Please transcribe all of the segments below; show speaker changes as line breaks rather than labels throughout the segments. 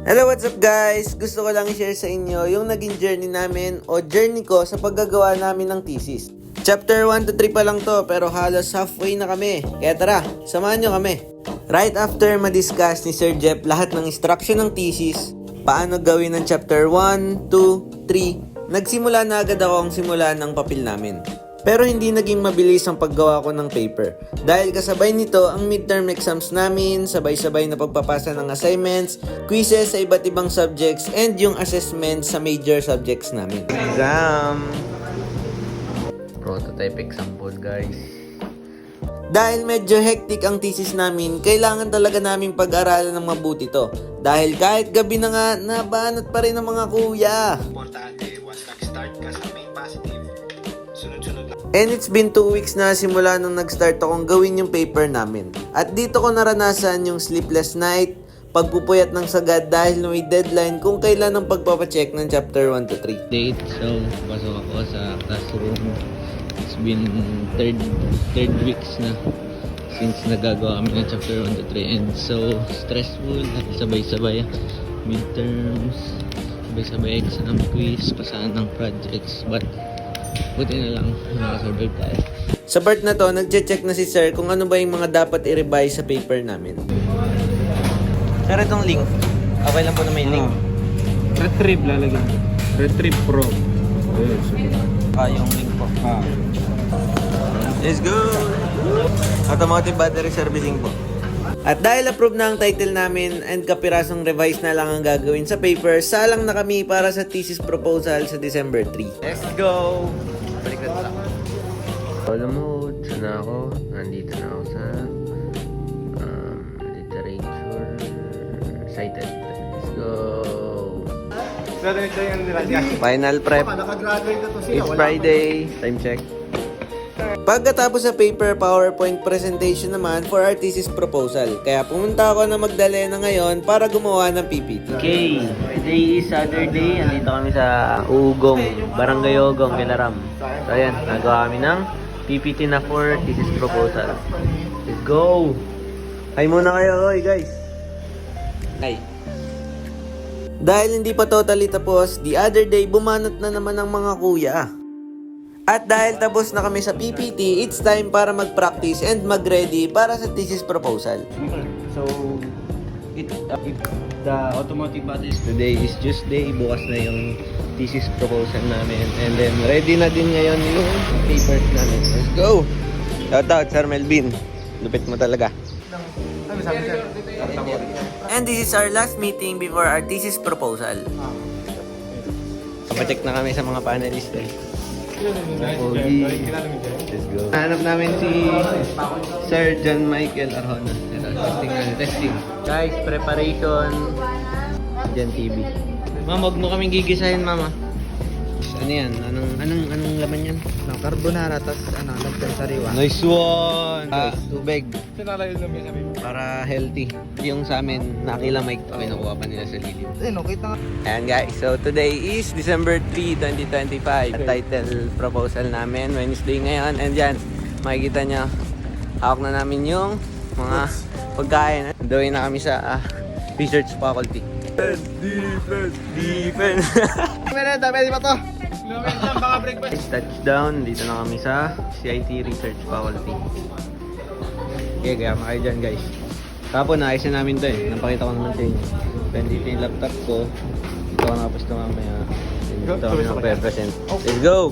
Hello, what's up guys? Gusto ko lang i-share sa inyo yung naging journey namin o journey ko sa paggagawa namin ng thesis. Chapter 1 to 3 pa lang to pero halos halfway na kami. Kaya tara, samahan nyo kami. Right after ma-discuss ni Sir Jeff lahat ng instruction ng thesis, paano gawin ng chapter 1, 2, 3, nagsimula na agad akong simulan ng papel namin. Pero hindi naging mabilis ang paggawa ko ng paper. Dahil kasabay nito ang midterm exams namin, sabay-sabay na pagpapasa ng assignments, quizzes sa iba't ibang subjects, and yung assessment sa major subjects namin. Exam!
Prototype example, guys.
Dahil medyo hectic ang thesis namin, kailangan talaga namin pag-aralan ng mabuti to. Dahil kahit gabi na nga, nabanat pa rin ng mga kuya.
Importante, once nag-start ka sa may positive, sunod-sunod lang.
And it's been 2 weeks na simula nung nag-start akong gawin yung paper namin. At dito ko naranasan yung sleepless night, pagpupuyat ng sagad dahil may deadline kung kailan ang pagpapacheck ng chapter 1 to 3.
Date, so pasok ako sa classroom. It's been third weeks na since nagagawa kami ng chapter 1 to 3 and so stressful at sabay-sabay midterms, sabay-sabay exam, quiz, pasahan ng projects, but buti na lang nakasurvive tayo.
Sa part na to, nagche-check na si Sir kung ano ba yung mga dapat i-revise sa paper namin. Sir, itong link. Okay lang po na may link.
Retrieve lalagyan. Retrieve Pro. Ayun, sige.
Yung link po. Let's go! Automotive battery servicing po. At dahil approve na ang title namin and kapirasong revise na lang ang gagawin sa paper, salang na kami para sa thesis proposal sa December 3. Let's go! Baliktad lang.
Solo mode, na ako. Nandito na ako sa literature cited. Let's go!
So, ito yung nilagyan.
Final prep.
Nakagraduate na to siya.
It's Friday. Time check. Pagkatapos sa paper, PowerPoint presentation naman for our thesis proposal. Kaya pumunta ako na Magdalena ngayon para gumawa ng PPT.
Okay, today is Saturday. Andito kami sa Ugong, Barangay Ugong, Kilaram. So ayan, nagawa kami ng PPT na for thesis proposal. Let's go!
Hi muna kayo, oy guys. Hi. Dahil hindi pa totally tapos, the other day bumanat na naman ang mga kuya. At dahil tapos na kami sa PPT, it's time para mag-practice and mag-ready para sa thesis proposal.
So, the automotive batteries today is Tuesday. Bukas na yung thesis proposal namin. And then, ready na din ngayon yung papers namin. Let's go! Shout out, Sir Melvin. Lupit mo talaga. And this is our last meeting before our thesis proposal. Kapacheck na kami sa mga panelists eh. Let's go. Hanap namin si Sir John Michael Arjona. Ito, testing. Guys, preparation. John TV. Ma'am, huwag mo kaming gigisahin, mama. Ano yan? Anong laman yan?
Carbonara, tas lagyan sariwa.
Nice one! Tubig.
Sinalayo lang yung sabi mo.
Para healthy. Yung sa amin, nakilamay. Kinukuha pa nila sa lilim.
Ayun, okay na nga.
Ayan guys, so today is December 3, 2025. Title proposal namin, Wednesday ngayon. And yan, makikita nyo, hawak na namin yung mga pagkain. Doon na kami sa research faculty. Defense!
Pwede ba to? Lumit lang, baka breakfast.
Touchdown, dito na kami sa CIT Research Faculty. Okay, kaya kayo dyan guys. Kapon, naayos na namin to eh. Napakita ko naman sa inyo. Nandito yung laptop ko. Dito ko nakapos ito mamaya. Dito kami nakapresent. Let's go!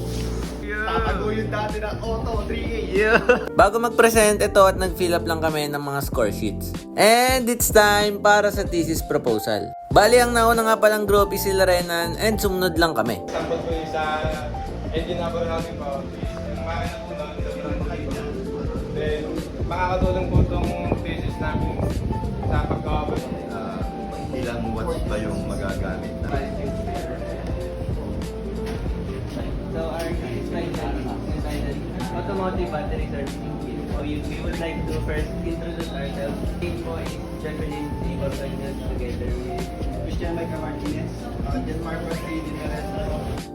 Tatago yung dati na auto, 3A.
Yeah. Bago mag-present ito at nag-fill up lang kami ng mga score sheets. And it's time para sa thesis proposal. Bali, ang nauna nga palang group is sila Renan and sumunod lang kami.
Sample ko yung sa engine number natin pa. Yung makina po na, then makakatulong po itong thesis namin sa paggawa po.
Ilang watts ba yung magagamit na?
So our automotive battery servicing kit. So we would like to first introduce ourselves. Name po is Jacqueline Cortanyas together with
Christian Micah Martinez, Jan Marcos Dinarez.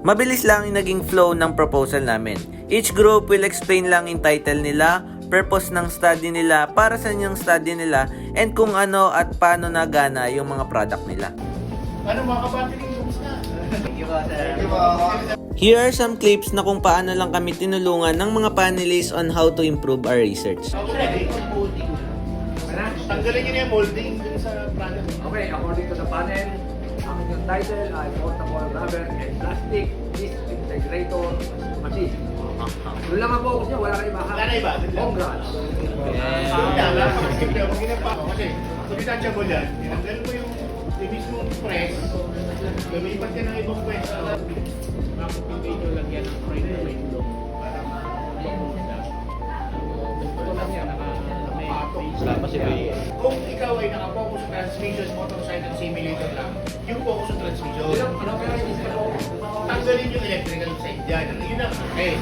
Mabilis lang yung naging flow ng proposal namin. Each group will explain lang yung title nila, purpose ng study nila, para sa yung study nila, and kung ano at paano nagana yung mga product nila.
Ano mga kapatiling, kumusta?
Here are some clips na kung paano lang kami tinulungan ng mga panelists on how to improve our research.
Tanggalin nyo na yung molding dun sa product.
Okay, according to the panel, ang inyong title ay portable rubber and plastic disc integrator machine. Doon lang ang focus nyo, wala kayo baka.
Wala na iba, doon lang.
Congrats!
Skip na, huwag ginapa ako kasi kung detachable yan, tinanggal mo yung mismong press, lumipat ka ng ibang press. Bakit hindi nyo lagyan ng frame na may gulong para ma-magmunda? Ito lang yan, kung ikaw ay nakapokus sa transmission, motorcycle simulator lang, yung focus sa transmission. Tanggalin yung electrical side dyan. Yun ang okay.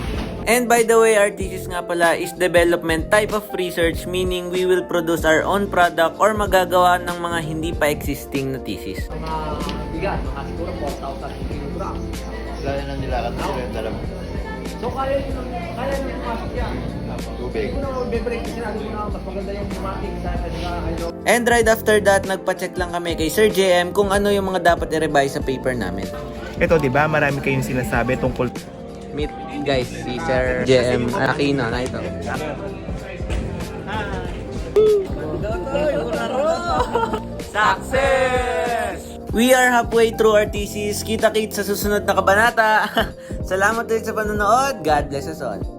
And by the way, our thesis nga pala is development type of research, meaning we will produce our own product or magagawa ng mga hindi pa existing na thesis.
Mga bigat, mga siguro 4,000 kilograms.
Gaya ng nilakad na sila yung dala mo.
So kaya nyo pumasok yan.
Tubig.
Hindi ko na mag-break kasi sinabi ko na mas maganda yung pneumatic sa ano.
And right after that, nagpa-check lang kami kay Sir JM kung ano yung mga dapat i-revise sa paper namin.
Ito, di ba? Marami kayong sinasabi tungkol
Meet guys, si Sir JM Aquino na ito. Success! We are halfway through our thesis. Kita-kits sa susunod na kabanata. Salamat ulit sa panonood. God bless us all.